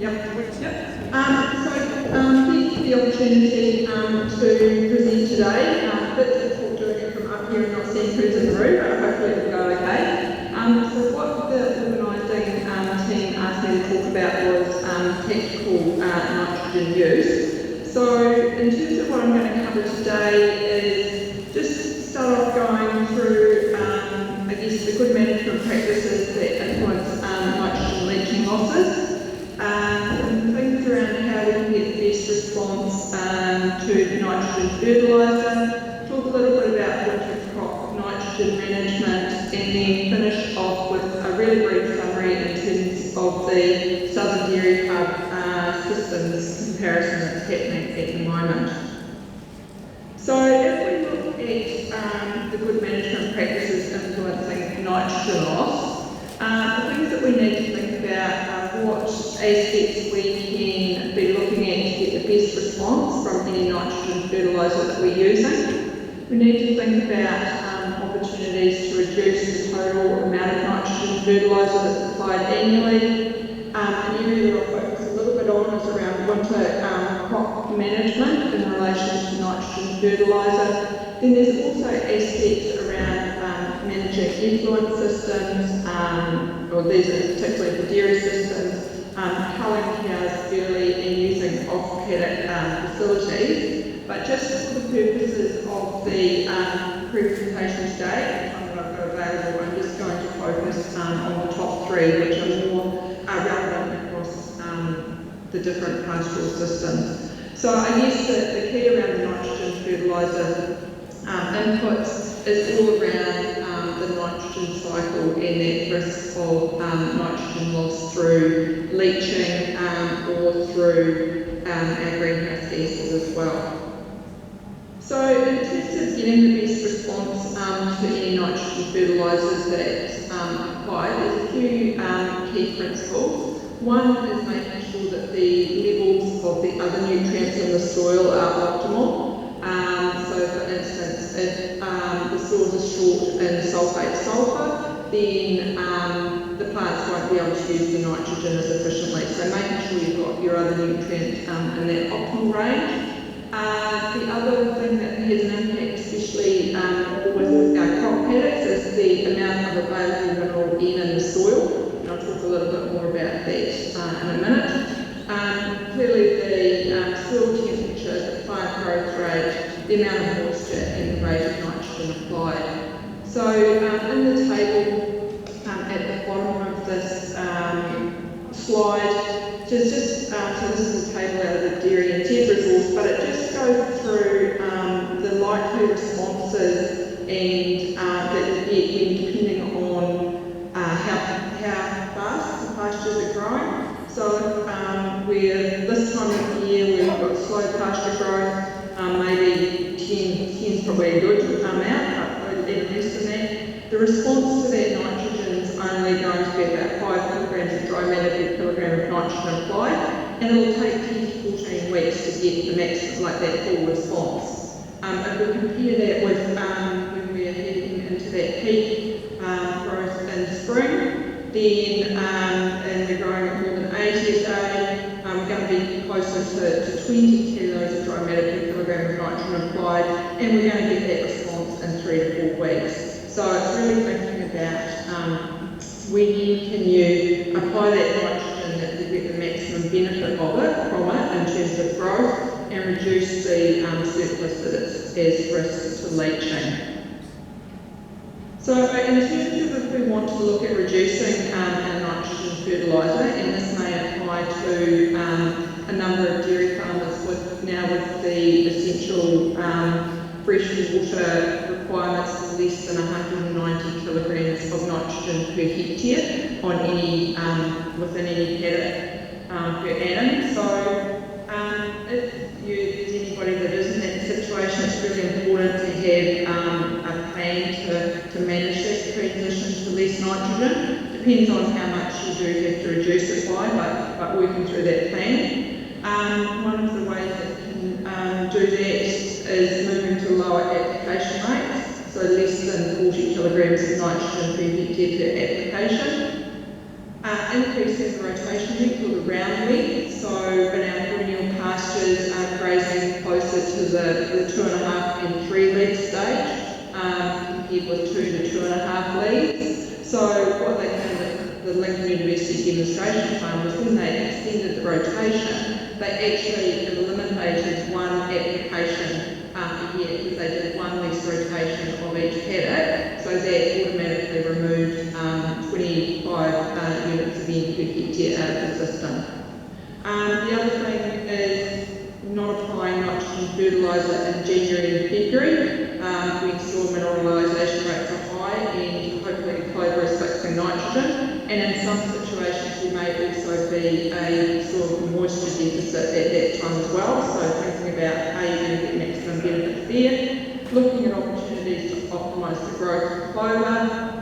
Here's the opportunity to present today. A bit difficult doing it from up here and not seeing who's in the room, but hopefully it'll go okay. So what the organising team asked me to talk about was tactical nitrogen use. So in terms of what I'm going to cover today is just start off going through, I guess, the good management practices that influence nitrogen leaching losses. Some things around how we can get the best response to nitrogen fertiliser, talk a little bit about winter crop nitrogen management, and then finish off with a really brief summary in terms of the Southern Dairy Hub systems comparison that's happening at the moment. So if we look at the good management practices influencing nitrogen loss, the things that we need to think about are what aspects we can be looking at to get the best response from any nitrogen fertiliser that we're using. We need to think about opportunities to reduce the total amount of nitrogen fertiliser that's applied annually. An area that I'll focus a little bit on is around winter crop management in relation to nitrogen fertiliser. Then there's also aspects around managing effluent systems, or these are particularly the dairy systems, culling cows early and using off-paddock facilities. But just for the purposes of the presentation today, and the time that I've got available, I'm just going to focus on the top three, which are more relevant across the different pastoral systems. So I guess the key around the nitrogen fertiliser inputs is all around the nitrogen cycle and that risk of nitrogen loss through leaching or through our greenhouse gases as well. So in terms of getting the best response to any nitrogen fertilisers that's applied, there's a few key principles. One is making sure that the levels of the other nutrients in the soil are optimal. So for instance, if the soils are short in sulphate sulphur, then the plants won't be able to use the nitrogen as efficiently. So making sure you've got your other nutrients in that optimal range. The other thing that has an impact, especially with our crop paddocks, is the amount of available mineral N in the soil. And I'll talk a little bit more about that in a minute. Clearly the soil temperature, the plant growth rate, the amount of moisture and the rate of nitrogen applied. So in the table at the bottom of this slide, so this is a table out of the Dairy and Ted resource, but it just goes through the likely responses and that you get when depending on how fast the pastures are growing. So where this time of the year we've got slow pasture growth, maybe 10 is probably a good amount, but even less than that. The response to that nitrogen is only going to be about 5 kilograms of dry matter per kilogram of nitrogen applied, and it will take 10 to 14 weeks to get the maximum, like that full response. If we compare that with when we are heading into that peak growth in spring, then and we're growing at more than 80 a day, we're going to be closer to 20 kilos of dry matter per kilogram of nitrogen applied, and we're going to get that response in 3 to 4 weeks. So it's really thinking about when can you apply that nitrogen that you get the maximum benefit from it in terms of growth and reduce the surplus that it's as risk to leaching. So in terms of if we want to look at reducing our nitrogen fertiliser, and this may apply to a number of dairy farmers with the essential freshwater requirements of less than 190 kilograms of nitrogen per hectare on within any paddock per annum. So if there's anybody that is in that situation, it's really important to have a plan to manage that transition to less nitrogen. Depends on how much you do have to reduce it by, but working through that plan. One of the ways that you can do that is moving to lower application rates, so less than 40 kilograms of nitrogen per hectare per application. Increasing the rotation length or the round length, so in our perennial pastures, grazing closer to the 2.5 and 3 leaf stage, compared with 2 to 2.5 leaves. So what they found at the Lincoln University demonstration farm was when they extended the rotation, they actually eliminated one application a year because they did one less rotation of each paddock, so that automatically removed 25 units of N per hectare out of the system. The other thing is not applying nitrogen fertiliser in January and February when soil mineralisation rates are high and hopefully the clover is fixing nitrogen, and in some situations there may also be a soil moisture deficit at that time as well, so thinking about how you're going to get maximum benefit there, looking at opportunities to optimise the growth of clover.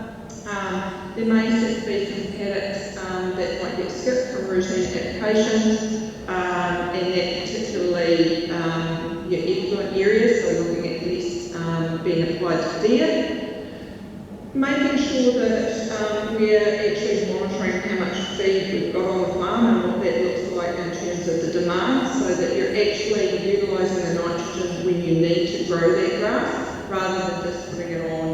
There may be some paddocks that might get skipped from routine applications, and that particularly your effluent areas, so looking at less being applied to there. Making sure that we're actually monitoring how much feed we've got on the farm and what that looks like in terms of the demand, so that you're actually utilising the nitrogen when you need to grow that grass, rather than just putting it on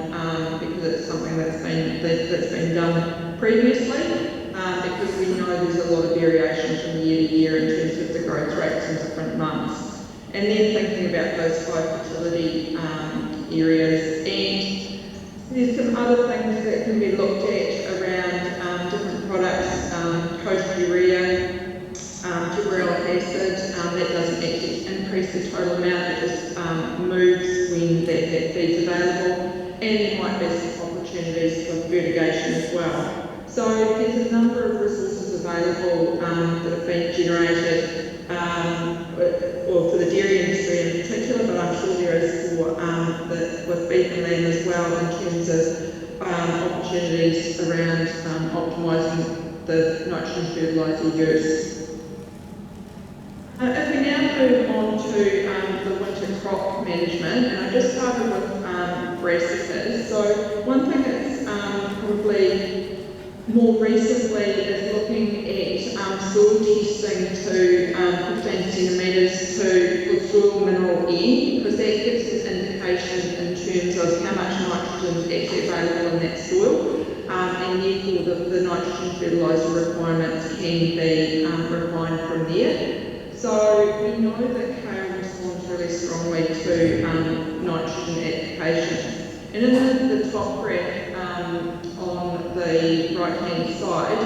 because it's something that's been done previously. Because we know there's a lot of variation from year to year in terms of the growth rates in different months. And then thinking about those high fertility areas. And there's some other things that can be looked at around different products, urea, gibberellic acid, that doesn't actually increase the total amount, it just moves when that feed's available. And there might be some opportunities for fertigation as well. So there's a number of resources available that have been generated, or for the dairy industry in particular, but I'm sure there is with beef and lamb as well, in terms of opportunities around optimising the nitrogen fertiliser use. If we now move on to the winter crop management, and I just started with brassicas. So one thing that's probably more recently is looking at soil testing to 15 centimetres for soil mineral N, because that gives us indication in terms of how much nitrogen is actually available in that soil, and therefore the nitrogen fertiliser requirements can be refined from there. So we know that kale responds really strongly to nitrogen application. And in the top graph on the right-hand side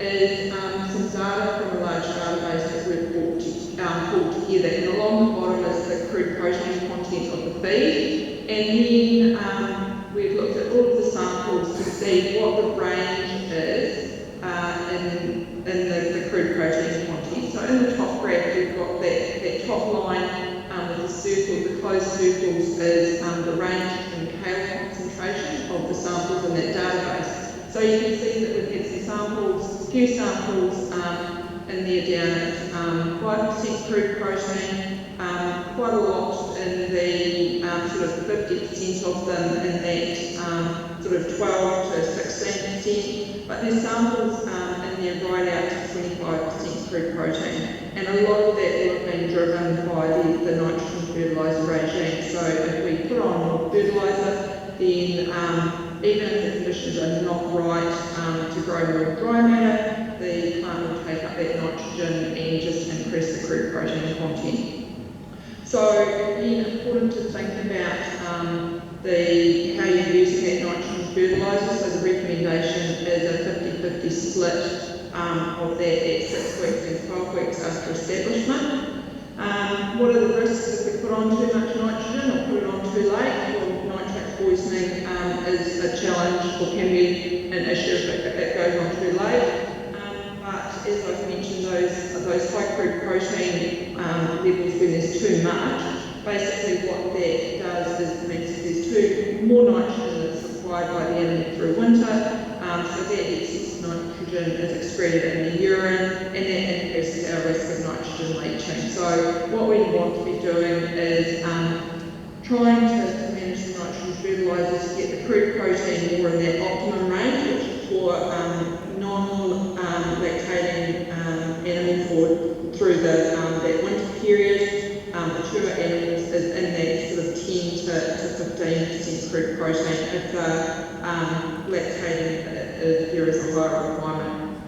is some data from a large database that we've pulled together. And along the bottom is the crude protein content of the feed. And then we've looked at all of the samples to see what the range is in the crude protein content. So in the top graph, we've got that top line with the circle, the closed circles is the range in kale concentration of the samples in that database. So you can see that we've had some samples, a few samples in there down at 5% crude protein, quite a lot in the sort of 50% of them in that sort of 12 to 16%, but there's samples in there right out to 25% crude protein. And a lot of that will have been driven by the nitrogen fertiliser regime. So if we put on more fertiliser, then even if the conditions are not right to grow more dry matter, the plant will take up that nitrogen and just increase the crude protein content. So again, important to think about how you're using that nitrogen fertiliser. So the recommendation is a 50-50 split of that at 6 weeks and 12 weeks after establishment. What are the risks if we put on too much nitrogen or put it on too late? Well, nitrate poisoning is a challenge, or can be an issue if it goes on too late. But as I've mentioned, those high crude protein levels when there's too much, basically what that does is means that there's more nitrogen that's required by the animal through winter, so that excess nitrogen is excreted in the urine, and that increases our risk of nitrogen leaching. So what we want to be doing is trying to manage the nitrogen fertiliser to get the crude protein more in that optimum range, which for through that winter period, mature animals is in that sort of 10 to 15% crude protein. If they're lactating, there is a higher requirement.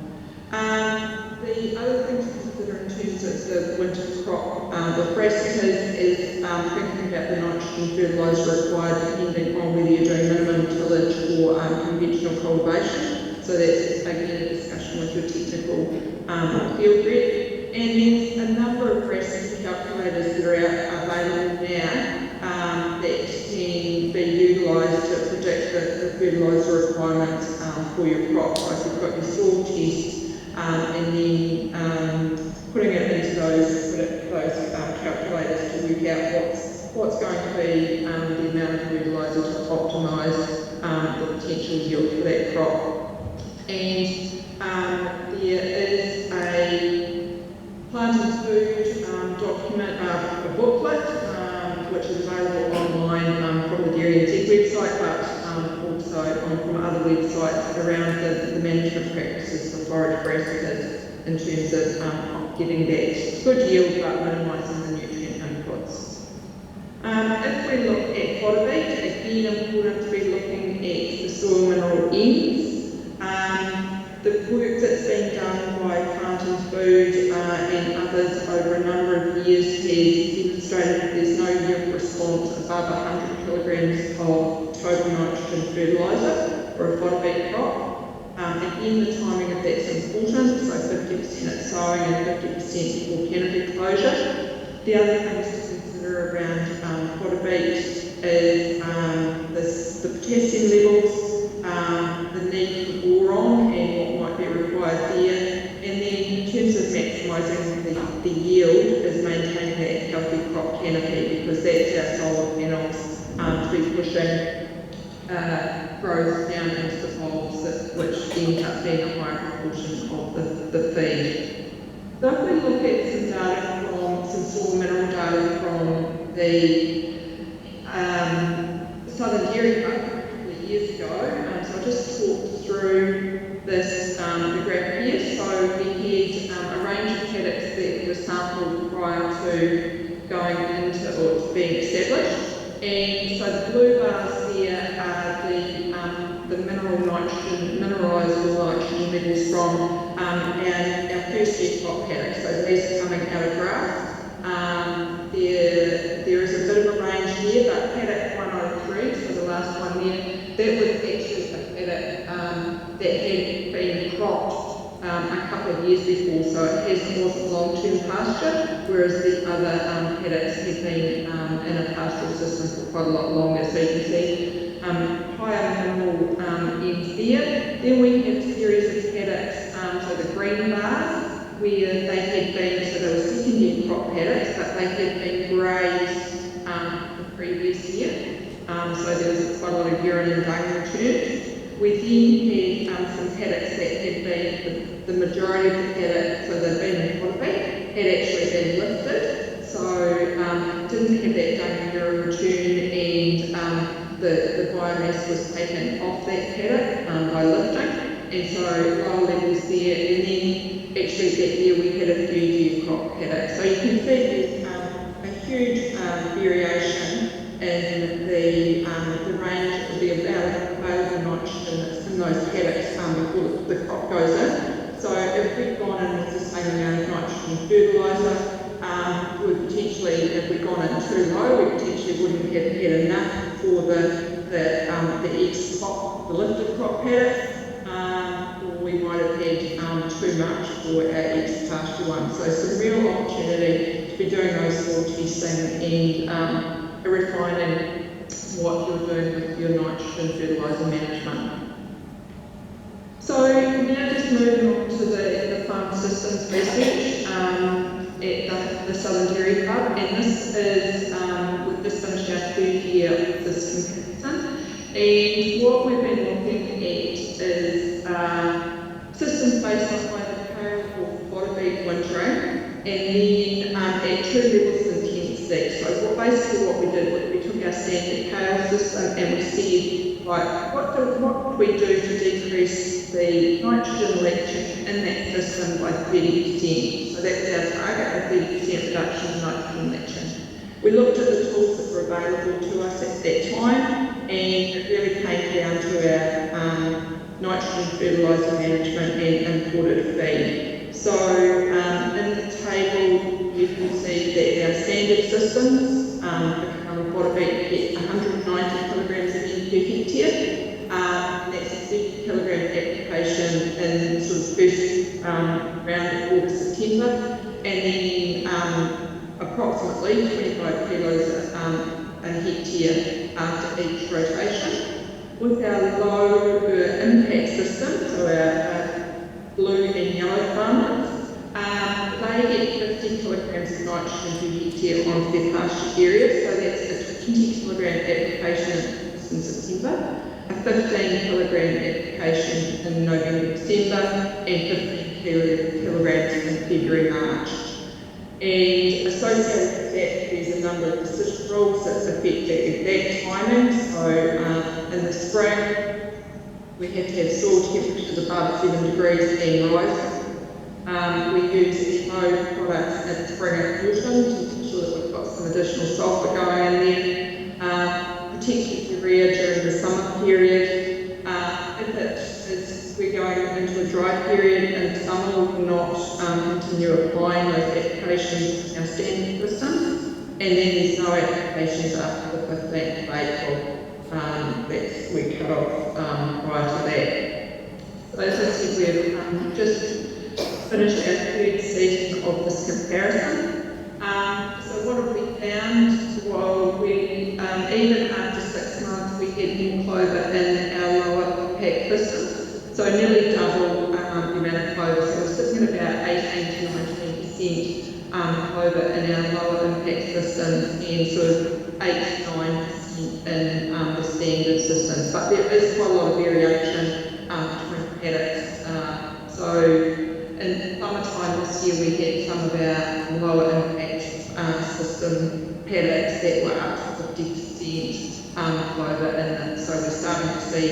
The other thing to consider in terms of the winter crop with brassicas is thinking about the nitrogen fertiliser required depending on whether you're doing minimum tillage or conventional cultivation. So that's again a discussion with your technical field rep. And there's a number of brassica calculators that are available now that can be utilised to predict the fertiliser requirements for your crop. So you've got your soil test, and then putting it into those calculators to work out what's going to be the amount of fertiliser to optimise the potential yield for that crop. And there is a plant and food document, a booklet, which is available online from the Dairy and Tech website, but also from other websites around the management practices for forage brassicas in terms of getting that good yield but minimising the nutrient inputs. If we look at fodder beet, again important to be looking at the soil mineral ends. The work that's been done by Plant and Food and others over a number of years has demonstrated that there's no yield response above 100 kilograms of total nitrogen fertiliser for a fodder beet crop. Again, the timing of that's important, so 50% at sowing and 50% for canopy closure. The other things to consider around fodder beet is the potassium levels, the need for boron and what might be required there, and then in terms of maximising the yield is maintaining that healthy crop canopy, because that's our solar panels to be pushing growth down into the poles, which ends up being a higher proportion of the feed. So if we look at some data some soil mineral data from the Southern Dairy Hub a couple of years ago, so I'll just talk through this, the graph here. So we had a range of paddocks that were sampled prior to going into or being established. And so the blue bars there are the mineralised nitrogen levels from our first year crop paddock. So these are coming out of grass. There is a bit of a range here, but paddock 103, so the last one there, that was actually a paddock that had been cropped a couple of years before, so it wasn't long-term pasture, whereas the other paddocks had been in a pastoral system for quite a lot longer. So you can see higher mineral ends there. Then we have a series of paddocks, so the green bars, where they had been, so they were second year crop paddocks, but they had been grazed the previous year. So there was quite a lot of urine and dung returned. We then had some paddocks that had been, the majority of the paddocks, so they'd been in fodder beet, had actually been lifted. So didn't have that dung and urine return, and the biomass was taken off that paddock by lifting. And so lower levels there, and then actually that year we had a third year crop paddock. So you can see there's a huge variation in the range of the available nitrogen that's in those paddocks before the crop goes in. So if we'd gone in with the same amount of nitrogen fertiliser, we potentially, if we'd gone in too low, we potentially wouldn't have had enough for the ex-crop, the lifted crop paddock. Or we might have had too much for our ex-pasture one. So some real opportunity to be doing those soil testing and refining what you're doing with your nitrogen fertiliser management. So now just moving on to the farm systems research at the Southern Dairy Hub, and this is, we've just finished our third year of this comparison. And what we've been looking at is systems based on either kale or fodder beet wintering, and then at two levels of intensity. So basically what we did was we took our standard kale system and we said right, what do we do to decrease the nitrogen leaching in that system by 30%? So that's our target, a 30% reduction in nitrogen leaching. We looked at the tools that were available to us at that time, and it really came down to our nitrogen fertiliser management and imported feed. So in the table you can see that our standard systems what about 190 kilograms of N per hectare, and that's a 30 kilogram application in sort of first round of August, September, and then approximately 25 kilos a hectare after each rotation. With our low impact system, so our blue and yellow farmers, they get 50 kilograms of nitrogen per hectare onto their pasture area, so that's a 20 kilogram application in September, a 15 kilogram application in November, December, and 15 kilograms in February, March. And associated with that, there's a number of decision rules that affect that timing. So in the spring, we have to have soil temperatures above 7 degrees and rising. We use Expo products in spring and autumn to ensure that we've got some additional sulphur going in there. Protect urea during the summer period. If we're going into a dry period in summer, we will not continue applying those applications in our standard system. And then there's no applications after the 15th of April. We cut off prior to that. So as I said, we've just finished our third season of this comparison. So what have we found? Well, we even after 6 months, we had more clover in our lower impact systems. So nearly double the amount of clover. So we're sitting at about 18 to 19% clover in our lower impact systems and sort of 8 to 9% in the standard systems. But there is quite a lot of variation between paddocks. So in summertime this year, we had some of our lower impact system paddocks that were up to 50% clover in it. So we're starting to see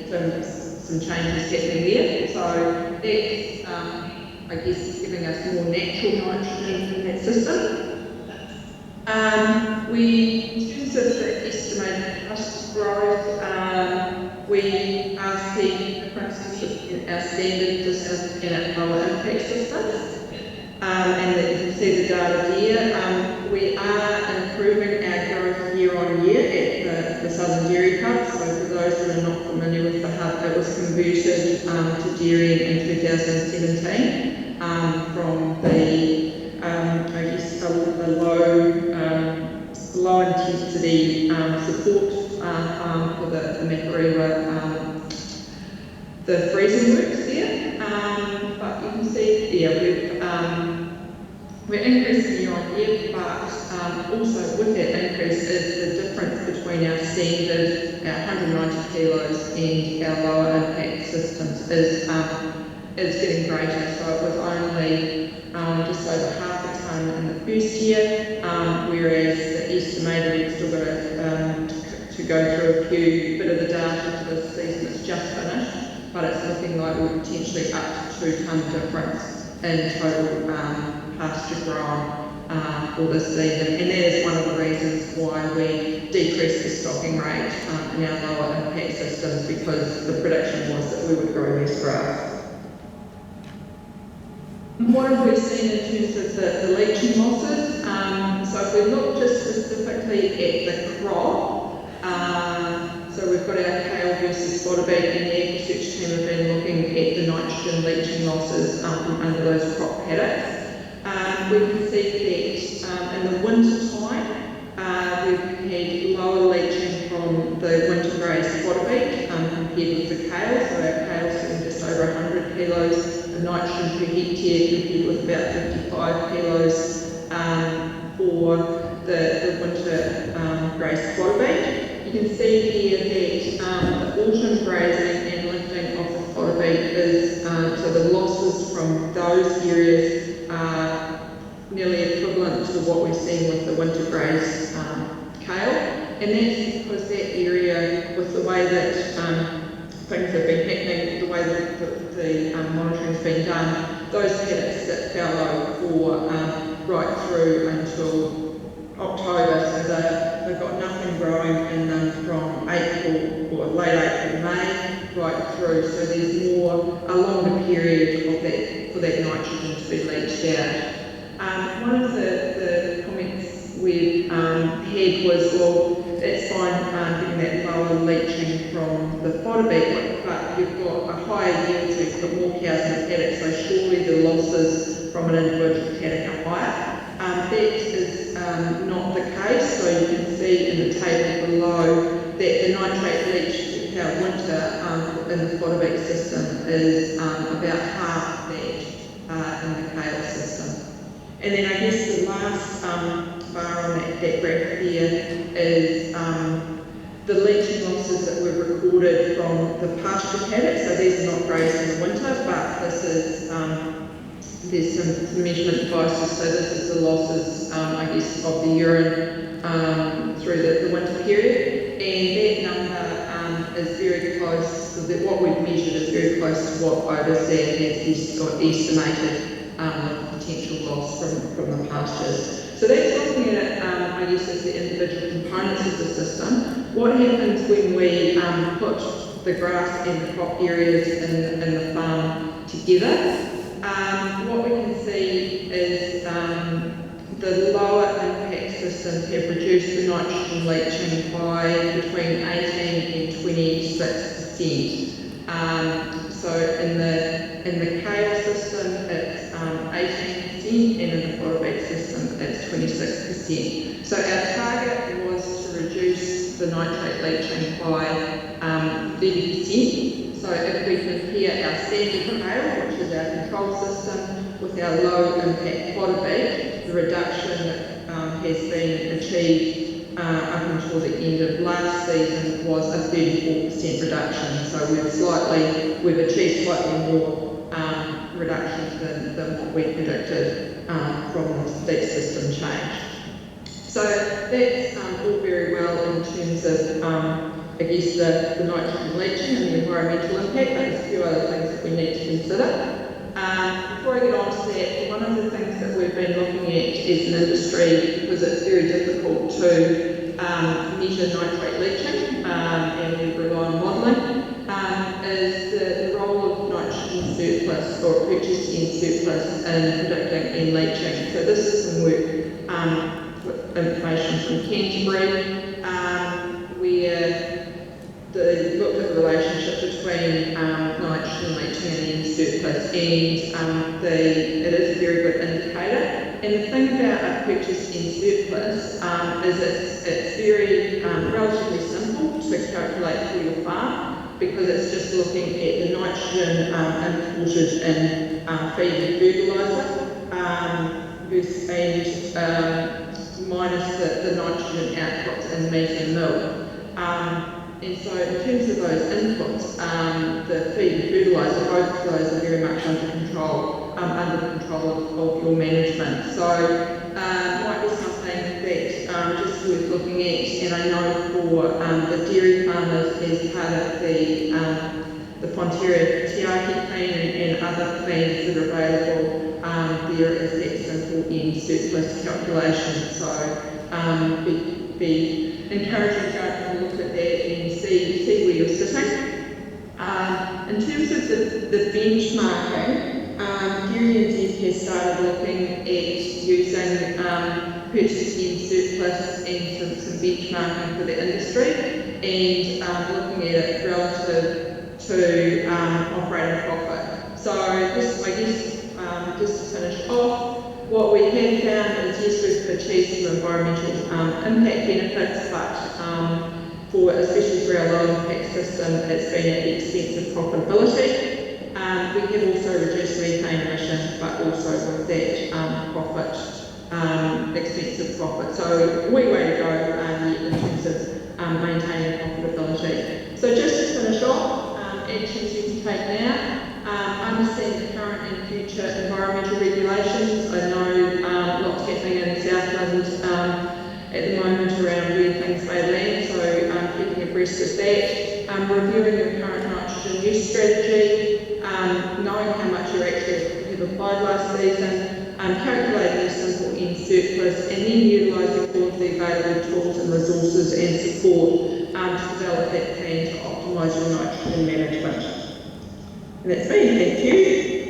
some changes happening there. So that's, I guess, giving us more natural nitrogen in that system. In terms of the estimated pasture growth, we are seeing differences in our standard systems and our lower impact systems. And that you can see the data there. We are improving our growth year on year at the Southern Dairy Hub. So for those that are not familiar with the hub, it was converted to dairy in 2017 from the I guess the low intensity support farm for the Makareva, the freezing works there. But you can see, yeah, we're increasing year on year, but also with that increase is the difference between our standard, our 190 kilos, and our lower impact systems is getting greater. So it was only just over half a tonne in the first year, whereas the estimated we've still got to go through a bit of the data for this season. It's just finished, but it's looking like we're potentially up to 2 tonne difference in total pasture grown for this season, and that is one of the reasons why we decreased the stocking rate in our lower impact systems, because the prediction was that we would grow less grass. What have we seen in terms of the leaching losses? So if we look just specifically at the crop, so we've got our kale versus fodder beet, and the research team have been looking at the nitrogen leaching losses from under those crop paddocks. We can see that in the winter time, we've had lower leaching from the winter graze fodder beet compared with the kale. So our kale sitting just over 100 kilos of nitrogen per hectare compared with about 55 kilos for the winter graze fodder beet. You can see here that the autumn grazing and lifting of the fodder beet is, so the losses from those areas are nearly equivalent to what we're seeing with the winter graze kale, and that's because that area, with the way that things have been happening, the way that the monitoring's been done, those paddocks sit fallow for right through until October, so they've got nothing growing in them from April or late April, May, right through. So there's a longer period of that for that nitrogen to be leached out. One of the comments we've had was, well, it's fine getting that lower leaching from the fodder beet, but you've got a higher yield, so you've got more cows in the paddock, so surely the losses from an individual paddock are higher. That is not the case, so you can see in the table below that the nitrate leach per winter in the fodder beet system is about half that in the kale system. And then I guess the last bar on that graph there is the leaching losses that were recorded from the pasture paddock. So these are not grazed in the winter, but this is there's some measurement devices. So this is the losses, I guess, of the urine through the winter period, and that number is very close. So that what we've measured is very close to what OVSAT has got estimated potential loss from the pastures. So that's looking at it, I guess, as the individual components of the system. What happens when we put the grass and the crop areas in the farm together? What we can see is the lower impact systems have reduced the nitrogen leaching by between 18 and 26%. So in the kale system it's 18%, and in the fodder beet system it's 26%. So our target was to reduce the nitrate leaching by 30%. So if we compare our standard kale, which is our control system, with our low impact fodder beet, the reduction that has been achieved up until the end of last season was a 34% reduction. So we've achieved slightly more reductions than what we predicted from that system change. So that's all very well in terms of I guess the nitrogen leaching and the environmental impact, but there's a few other things that we need to consider. Before I get on to that, one of the things that we've been looking at as an industry, because it's very difficult to measure nitrate leaching and we rely on modelling, is the role of nitrogen surplus or purchasing surplus in predicting and leaching. So this is some work with information from Canterbury, where they looked at the relationship between nitrogen leaching and surplus, and it is a very good indicator. And the thing about a purchase and surplus is it's very relatively simple to calculate for your farm, because it's just looking at the nitrogen imported in feed and fertiliser minus the nitrogen outputs in meat and milk. And so in terms of those inputs, the feed and fertiliser, both of those are very much under the control of your management. So might be something that just worth looking at, and I know for the dairy farmers as part of the Fonterra Tiaki plan and other plans that are available, there is that simple end surplus calculation. So be encouraging to go and look at that and see where you're sitting. In terms of the benchmarking, Dairy NZ has started looking at using purchasing surplus and some benchmarking for the industry, and looking at it relative to operating profit. So this, I guess, just to finish off, what we have found is, yes, we've achieved some environmental impact benefits, but especially for our low impact system, it's been at the expense of profitability. We have also reduced methane emissions, but also with that expensive profit. So way to go in terms of maintaining profitability. So just to finish off, actions you can take now. Understand the current and future environmental regulations. I know lots happening in Southland at the moment around where things may land, so keeping abreast progressed with that, reviewing your current nitrogen use strategy, knowing how much you actually have applied last season, calculating a simple end surplus, and then utilising all of the available tools and resources and support to develop that plan to optimise your nitrogen management. And that's me, thank you.